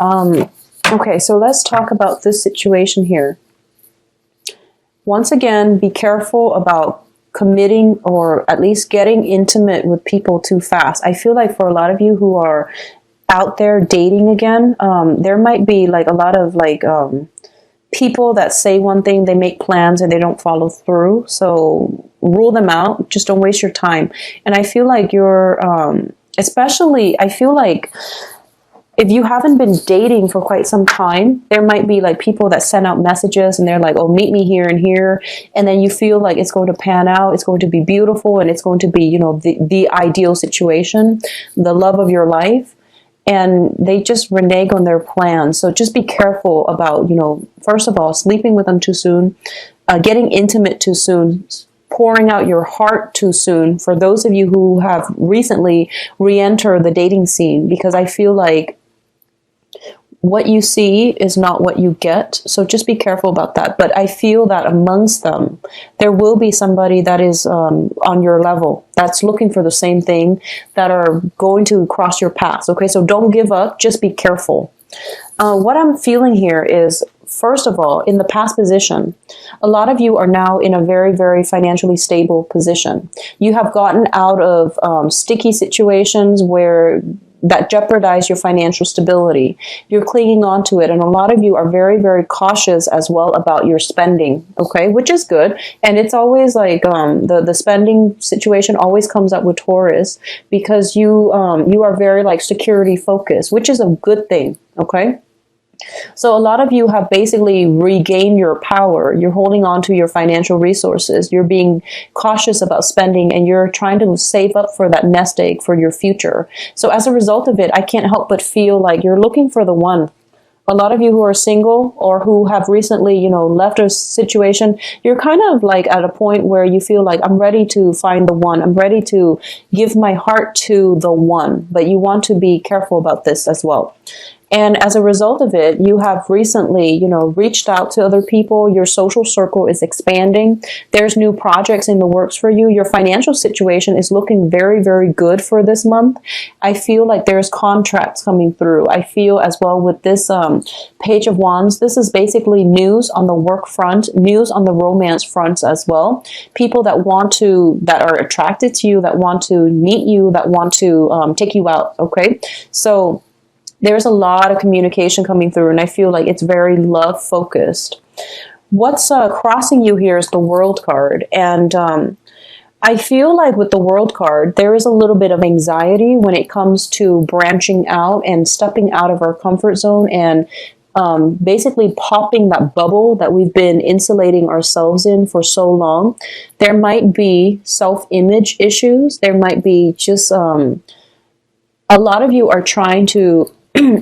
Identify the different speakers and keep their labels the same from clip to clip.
Speaker 1: Okay, so let's talk about this situation here. Once again, be careful about committing or at least getting intimate with people too fast. I feel like for a lot of you who are out there dating again, there might be like a lot of like people that say one thing, they make plans and they don't follow through. So rule them out. Just don't waste your time. And I feel like you're, especially, I feel like if you haven't been dating for quite some time, there might be like people that send out messages and they're like, oh, meet me here and here. And then you feel like it's going to pan out. It's going to be beautiful. And it's going to be, you know, the ideal situation, the love of your life. And they just renege on their plans. So just be careful about, you know, first of all, sleeping with them too soon, getting intimate too soon, pouring out your heart too soon for those of you who have recently re-entered the dating scene, because I feel like what you see is not what you get. So just be careful about that. But I feel that amongst them, there will be somebody that is on your level, that's looking for the same thing, that are going to cross your paths. Okay, so don't give up. Just be careful. What I'm feeling here is, first of all, in the past position, a lot of you are now in a very, very financially stable position. You have gotten out of sticky situations where that jeopardize your financial stability. You're clinging on to it. And a lot of you are very, very cautious as well about your spending, okay, which is good. And it's always like the spending situation always comes up with Taurus, because you are very like security focused, which is a good thing, okay? So a lot of you have basically regained your power. You're holding on to your financial resources. You're being cautious about spending, and you're trying to save up for that nest egg for your future. So as a result of it, I can't help but feel like you're looking for the one. A lot of you who are single or who have recently, you know, left a situation, you're kind of like at a point where you feel like, I'm ready to find the one. I'm ready to give my heart to the one. But you want to be careful about this as well. And as a result of it, you have recently, you know, reached out to other people. Your social circle is expanding. There's new projects in the works for you. Your financial situation is looking very, very good for this month. I feel like there's contracts coming through. I feel as well with this Page of Wands, this is basically news on the work front, news on the romance fronts as well. People that that are attracted to you, that want to meet you, that want to take you out, okay? So there's a lot of communication coming through, and I feel like it's very love-focused. What's crossing you here is the World card, and I feel like with the World card, there is a little bit of anxiety when it comes to branching out and stepping out of our comfort zone and basically popping that bubble that we've been insulating ourselves in for so long. There might be self-image issues. There might be just a lot of you are trying to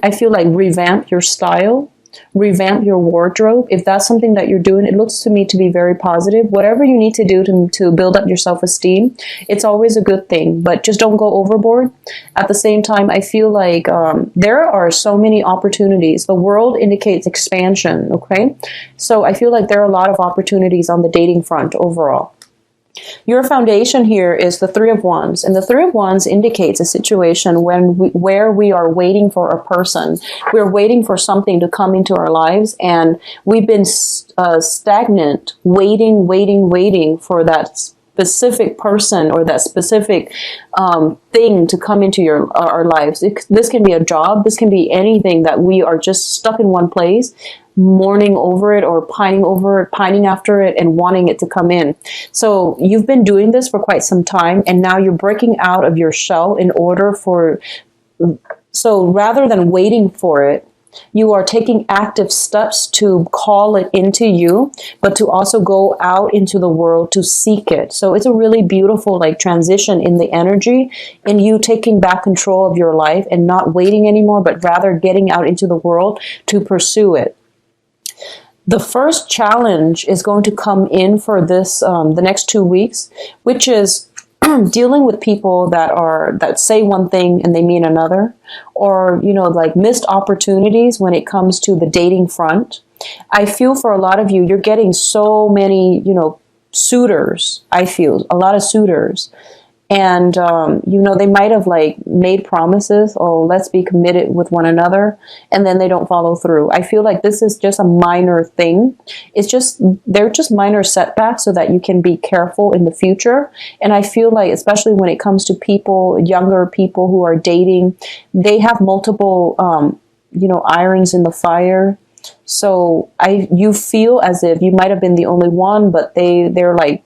Speaker 1: I feel like revamp your style, revamp your wardrobe. If that's something that you're doing, it looks to me to be very positive. Whatever you need to do to build up your self-esteem, it's always a good thing, but just don't go overboard. At the same time, I feel like there are so many opportunities. The world indicates expansion, okay? So I feel like there are a lot of opportunities on the dating front overall. Your foundation here is the Three of Wands, and the Three of Wands indicates a situation where we are waiting for a person. We're waiting for something to come into our lives, and we've been stagnant, waiting for that specific person or that specific thing to come into our lives. This can be a job. This can be anything that we are just stuck in one place, mourning over it or pining over it, pining after it and wanting it to come in. So you've been doing this for quite some time, and now you're breaking out of your shell in order for, so rather than waiting for it, you are taking active steps to call it into you, but to also go out into the world to seek it. So it's a really beautiful like transition in the energy, and you taking back control of your life and not waiting anymore, but rather getting out into the world to pursue it. The first challenge is going to come in for this the next 2 weeks, which is dealing with people that say one thing and they mean another, or like missed opportunities when it comes to the dating front. I feel for a lot of you, you're getting so many suitors. I feel a lot of suitors. And, you know, they might have like made promises, oh, let's be committed with one another, and then they don't follow through. I feel like this is just a minor thing. It's just, they're just minor setbacks so that you can be careful in the future. And I feel like, especially when it comes to people, younger people who are dating, they have multiple, you know, irons in the fire. So you feel as if you might have been the only one, but they're like,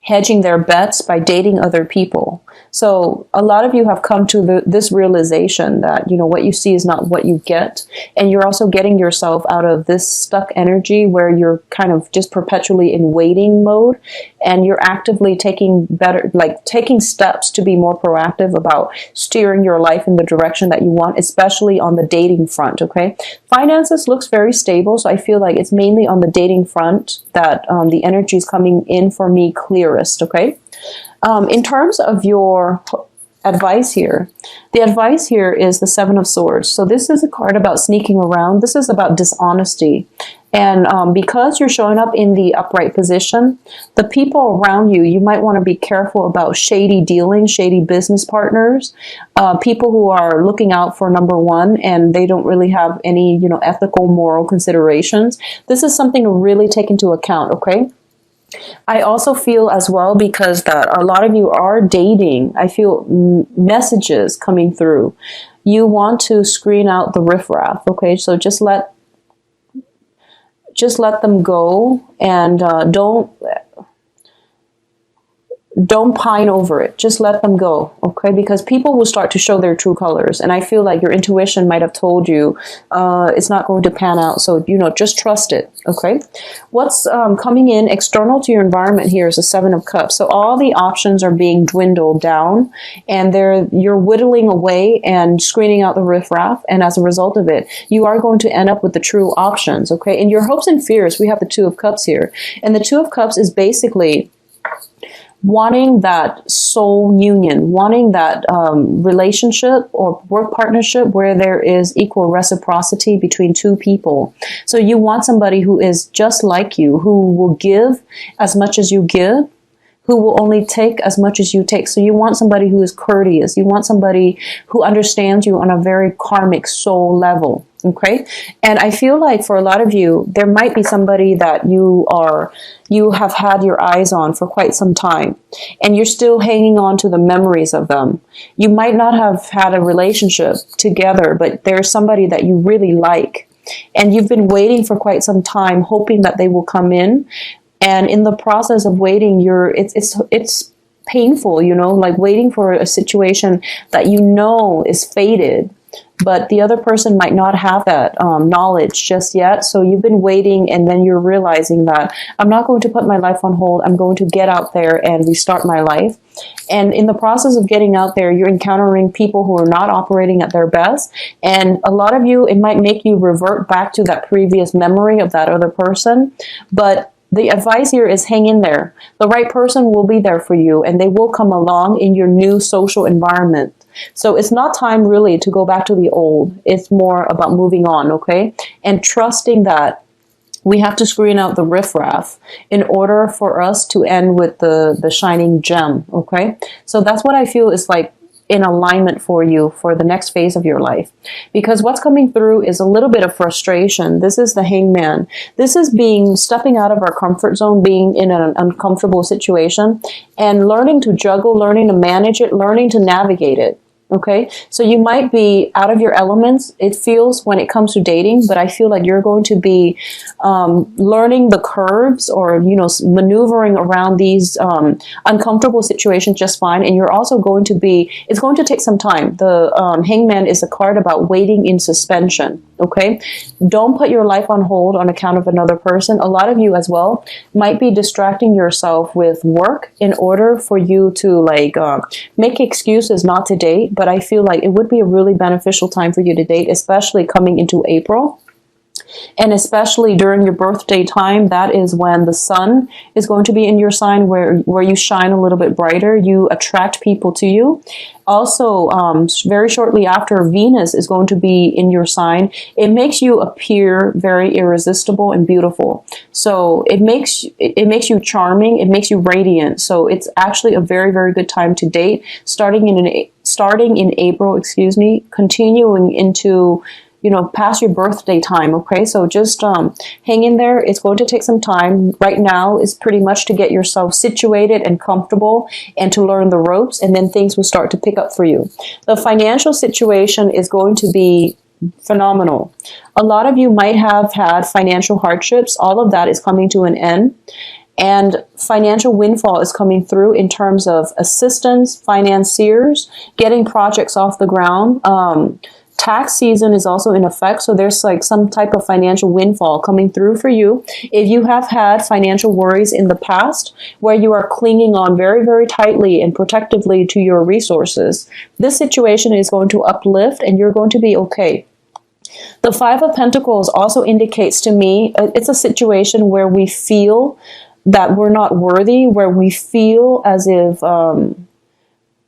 Speaker 1: hedging their bets by dating other people. So a lot of you have come to this realization that, you know, what you see is not what you get. And you're also getting yourself out of this stuck energy where you're kind of just perpetually in waiting mode, and you're actively taking steps to be more proactive about steering your life in the direction that you want, especially on the dating front. Okay. Finances looks very stable. So I feel like it's mainly on the dating front that the energy is coming in for me clearest. Okay. In terms of your advice here, the advice here is the Seven of Swords. So this is a card about sneaking around. This is about dishonesty. And because you're showing up in the upright position, the people around you, you might want to be careful about shady dealings, shady business partners, people who are looking out for number one and they don't really have any, you know, ethical, moral considerations. This is something to really take into account, okay? I also feel as well, because that a lot of you are dating, I feel messages coming through. You want to screen out the riffraff, okay? So just let them go, and don't pine over it. Just let them go, okay? Because people will start to show their true colors. And I feel like your intuition might have told you it's not going to pan out. So, you know, just trust it, okay? What's coming in external to your environment here is the Seven of Cups. So all the options are being dwindled down, and you're whittling away and screening out the riffraff. And as a result of it, you are going to end up with the true options, okay? In your hopes and fears, we have the Two of Cups here. And the Two of Cups is basically wanting that soul union, wanting that relationship or work partnership where there is equal reciprocity between two people. So you want somebody who is just like you, who will give as much as you give, who will only take as much as you take. So you want somebody who is courteous. You want somebody who understands you on a very karmic soul level. Okay. And I feel like for a lot of you, there might be somebody that you have had your eyes on for quite some time, and you're still hanging on to the memories of them. You might not have had a relationship together, but there's somebody that you really like, and you've been waiting for quite some time, hoping that they will come in. And in the process of waiting, it's painful, you know, like waiting for a situation that you know is fated, but the other person might not have that knowledge just yet. So you've been waiting, and then you're realizing that I'm not going to put my life on hold. I'm going to get out there and restart my life. And in the process of getting out there, you're encountering people who are not operating at their best. And a lot of you, it might make you revert back to that previous memory of that other person. But the advice here is hang in there. The right person will be there for you, and they will come along in your new social environment. So it's not time really to go back to the old. It's more about moving on, okay? And trusting that we have to screen out the riffraff in order for us to end with the shining gem, okay? So that's what I feel is like in alignment for you for the next phase of your life. Because what's coming through is a little bit of frustration. This is the Hangman. This is stepping out of our comfort zone, being in an uncomfortable situation, and learning to juggle, learning to manage it, learning to navigate it. Okay, so you might be out of your elements, it feels, when it comes to dating, but I feel like you're going to be learning the curves, or, you know, maneuvering around these uncomfortable situations just fine. And you're also going to it's going to take some time. The Hangman is a card about waiting in suspension. Okay, don't put your life on hold on account of another person. A lot of you as well might be distracting yourself with work in order for you to make excuses not to date. But I feel like it would be a really beneficial time for you to date, especially coming into April. And especially during your birthday time, that is when the sun is going to be in your sign, where you shine a little bit brighter. You attract people to you. Also, very shortly after, Venus is going to be in your sign. It makes you appear very irresistible and beautiful. So it makes you charming. It makes you radiant. So it's actually a very, very good time to date. Starting in April, continuing into past your birthday time. Okay, so just hang in there. It's going to take some time. Right now is pretty much to get yourself situated and comfortable and to learn the ropes, and then things will start to pick up for you. The financial situation is going to be phenomenal. A lot of you might have had financial hardships. All of that is coming to an end. And financial windfall is coming through in terms of assistance, financiers, getting projects off the ground. Tax season is also in effect, so there's like some type of financial windfall coming through for you. If you have had financial worries in the past where you are clinging on very, very tightly and protectively to your resources, this situation is going to uplift and you're going to be okay. The Five of Pentacles also indicates to me it's a situation where we feel that we're not worthy, where we feel as if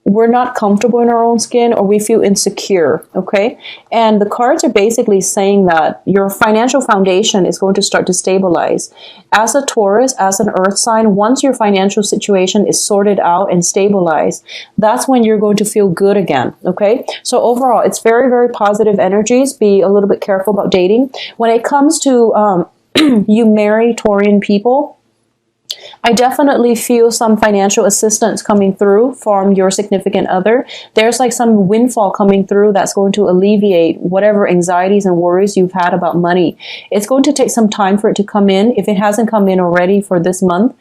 Speaker 1: we're not comfortable in our own skin, or we feel insecure, okay? And the cards are basically saying that your financial foundation is going to start to stabilize. As a Taurus, as an earth sign, once your financial situation is sorted out and stabilized, that's when you're going to feel good again, okay? So overall, it's very, very positive energies. Be a little bit careful about dating. When it comes to you marry Taurian people, I definitely feel some financial assistance coming through from your significant other. There's like some windfall coming through that's going to alleviate whatever anxieties and worries you've had about money. It's going to take some time for it to come in. If it hasn't come in already for this month,